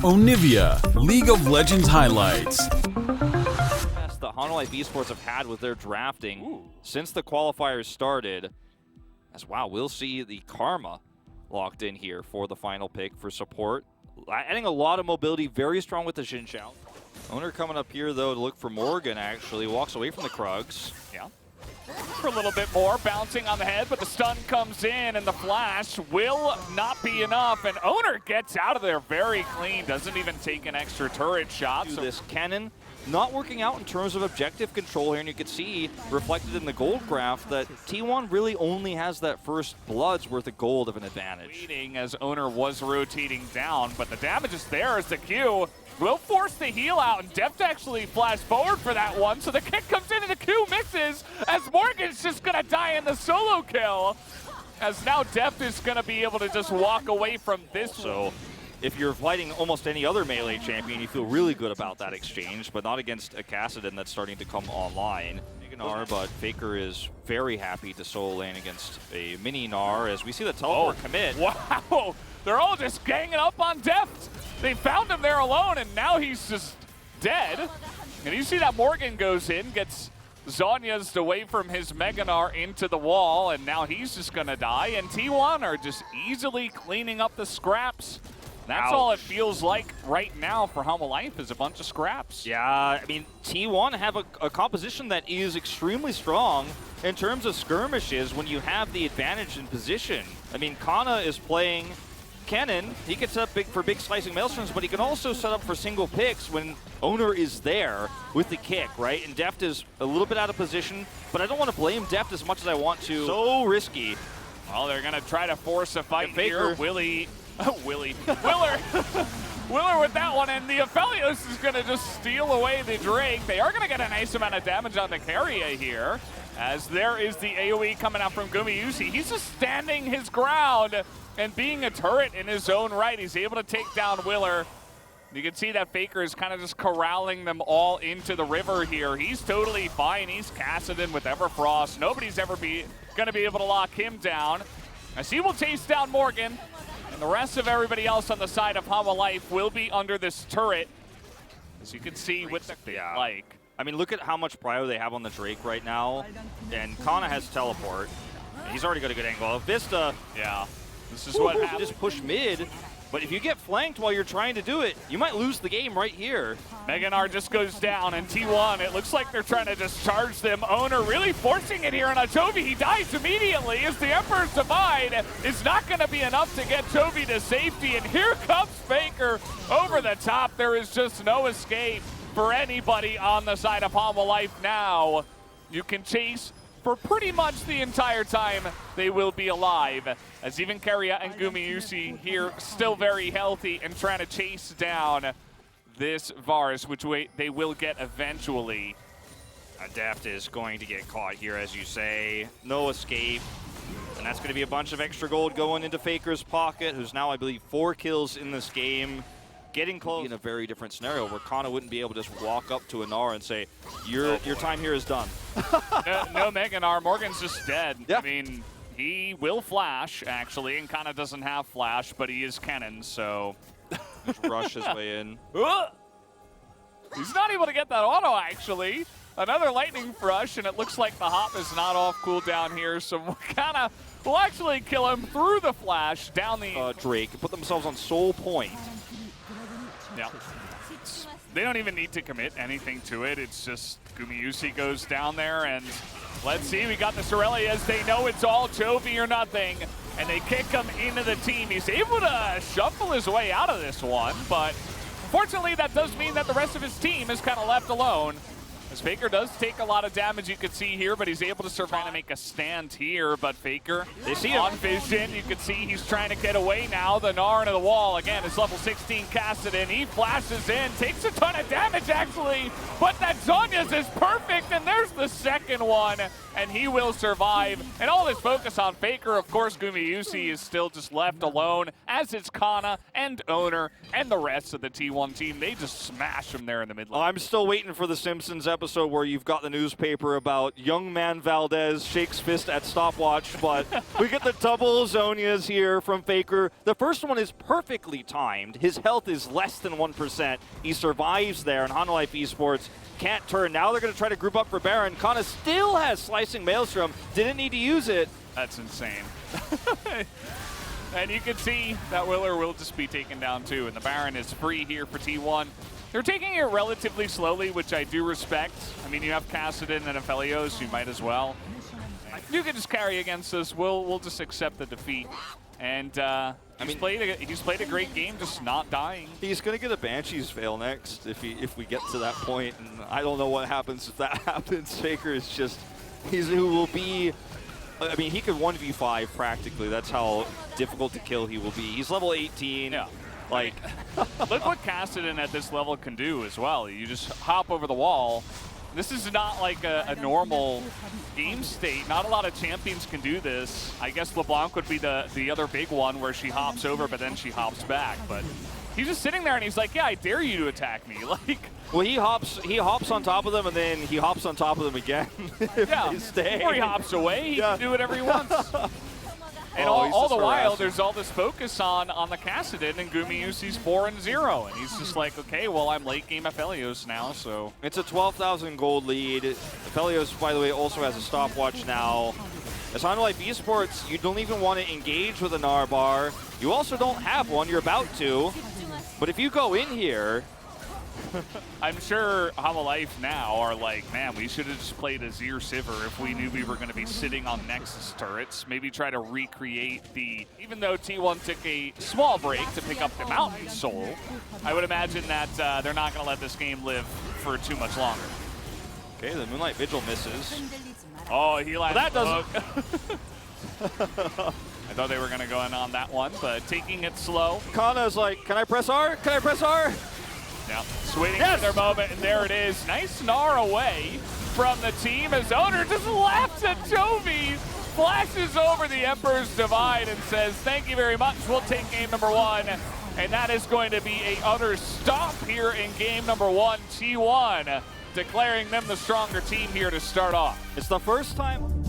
Onivia, League of Legends highlights. The Hanwha Esports have had with their drafting since the qualifiers started. As wow, we'll see the Karma locked in here for the final pick for support. Adding a lot of mobility, very strong with the Xin Xiao. Owner coming up here though to look for Morgan actually, walks away from the Krugs. Yeah. For a little bit more, bouncing on the head, but the stun comes in and the flash will not be enough. And Owner gets out of there very clean, doesn't even take an extra turret shot. So this cannon not working out in terms of objective control here, and you can see reflected in the gold graph that T1 really only has that first blood's worth of gold of an advantage. Waiting as Owner was rotating down, but the damage is there as the Q will force the heal out, and Deft actually flashed forward for that one, so the kick comes in and the Q misses as Morgan's just gonna die in the solo kill, as now Deft is gonna be able to just walk away from this. So if you're fighting almost any other melee champion, you feel really good about that exchange, but not against a Kassadin that's starting to come online. Gnar, but Faker is very happy to solo lane against a mini Gnar as we see the teleport commit. Wow, they're all just ganging up on Deft. They found him there alone, and now he's just dead. And you see that Morgan goes in, gets Zhonya's away from his Mega Gnar into the wall, and now he's just gonna die. And T1 are just easily cleaning up the scraps. That's all it feels like right now for Hanwha Life is a bunch of scraps. Yeah, I mean, T1 have a composition that is extremely strong in terms of skirmishes when you have the advantage in position. I mean, Kana is playing Cannon. He can set up for big slicing maelstroms, but he can also set up for single picks when Owner is there with the kick, right? And Deft is a little bit out of position, but I don't want to blame Deft as much as I want to. So risky. Well, they're going to try to force a fight here. Willer with that one, and the Aphelios is going to just steal away the Drake. They are going to get a nice amount of damage on the carrier here, as there is the AoE coming out from Gumayusi. He's just standing his ground and being a turret in his own right. He's able to take down Willer. You can see that Faker is kind of just corralling them all into the river here. He's totally fine. He's Kassadin with Everfrost. Nobody's ever going to be able to lock him down, as he will chase down Morgan. And the rest of everybody else on the side of Hanwha Life will be under this turret, as you can see with the like. I mean, look at how much prio they have on the Drake right now. And Kana has teleport. He's already got a good angle. Vista, yeah, this is what happens. Just push mid. But if you get flanked while you're trying to do it, you might lose the game right here. Mega Gnar just goes down, and T1, it looks like they're trying to just charge them. Owner really forcing it here on a Toby. He dies immediately as the Emperor's Divide is not going to be enough to get Toby to safety. And here comes Faker over the top. There is just no escape for anybody on the side of Hanwha Life now. You can chase for pretty much the entire time they will be alive, as even Keria and Gumayusi here still very healthy and trying to chase down this Varus, which they will get eventually. Deft is going to get caught here, as you say. No escape. And that's going to be a bunch of extra gold going into Faker's pocket, who's now, I believe, 4 kills in this game. Getting close in a very different scenario where Kana wouldn't be able to just walk up to a Gnar and say, your time here is done. No Mega Gnar. Morgan's just dead. Yeah. I mean, he will flash, actually, and Kana doesn't have flash, but he is cannon, so. Just rush his way in. He's not able to get that auto, actually. Another lightning rush, and it looks like the hop is not off cooldown here, so Kana will actually kill him through the flash down the Drake. Put themselves on soul point. Yeah. They don't even need to commit anything to it. It's just Gumayusi goes down there, and let's see, we got the Sorelli as they know it's all Toby or nothing, and they kick him into the team. He's able to shuffle his way out of this one, but unfortunately that does mean that the rest of his team is kind of left alone. As Faker does take a lot of damage, you can see here, but he's able to survive and make a stand here. But Faker, they see him on vision. You can see he's trying to get away now. The Gnar into the wall. Again, it's level 16 Kassadin. He flashes in, takes a ton of damage, actually. But that Zhonya's is perfect, and there's the second one. And he will survive. And all this focus on Faker, of course, Gumayusi is still just left alone, as is Kana and Owner and the rest of the T1 team. They just smash him there in the mid lane. I'm still waiting for the Simpsons episode episode where you've got the newspaper about young man Valdez shakes fist at stopwatch, but we get the double Zonias here from Faker. The first one is perfectly timed. His health is less than 1%. He survives there, and Hanwha Esports can't turn. Now they're going to try to group up for Baron. Kana still has Slicing Maelstrom. Didn't need to use it. That's insane. And you can see that Willer will just be taken down too, and the Baron is free here for T1. They're taking it relatively slowly, which I do respect. I mean, you have Kassadin and Aphelios, you might as well. You can just carry against us. We'll just accept the defeat. And he's played a great game, just not dying. He's going to get a Banshee's Veil next if we get to that point, and I don't know what happens if that happens. Faker is just, who will be, I mean, he could 1v5 practically. That's how difficult to kill he will be. He's level 18. Yeah. Like, look what Kassadin at this level can do as well. You just hop over the wall. This is not like a normal game state. Not a lot of champions can do this. I guess LeBlanc would be the other big one where she hops over, but then she hops back. But he's just sitting there and he's like, yeah, I dare you to attack me. Like, well, he hops on top of them and then he hops on top of them again. Yeah, or he hops away. He can do whatever he wants. And all the while, there's all this focus on the Kassadin, and Gumayusi's 4-0, and he's just like, okay, well, I'm late game Aphelios now, so. It's a 12,000 gold lead. Aphelios, by the way, also has a stopwatch now. As Hanwha Esports, you don't even want to engage with a Narbar. You also don't have one, you're about to. But if you go in here, I'm sure Hanwha Life now are like, man, we should have just played Azir Sivir if we knew we were going to be sitting on Nexus turrets. Maybe try to recreate even though T1 took a small break to pick up the Mountain Soul, I would imagine that they're not going to let this game live for too much longer. Okay, the Moonlight Vigil misses. Oh, he lands. That doesn't. I thought they were going to go in on that one, but taking it slow. Kana's like, can I press R? Can I press R? Yeah, just waiting for their moment, and there it is. Nice Gnar away from the team as Owner just laughs at Toby, flashes over the Emperor's Divide and says, thank you very much, we'll take game number 1. And that is going to be a utter stomp here in game number 1. T1 declaring them the stronger team here to start off. It's the first time.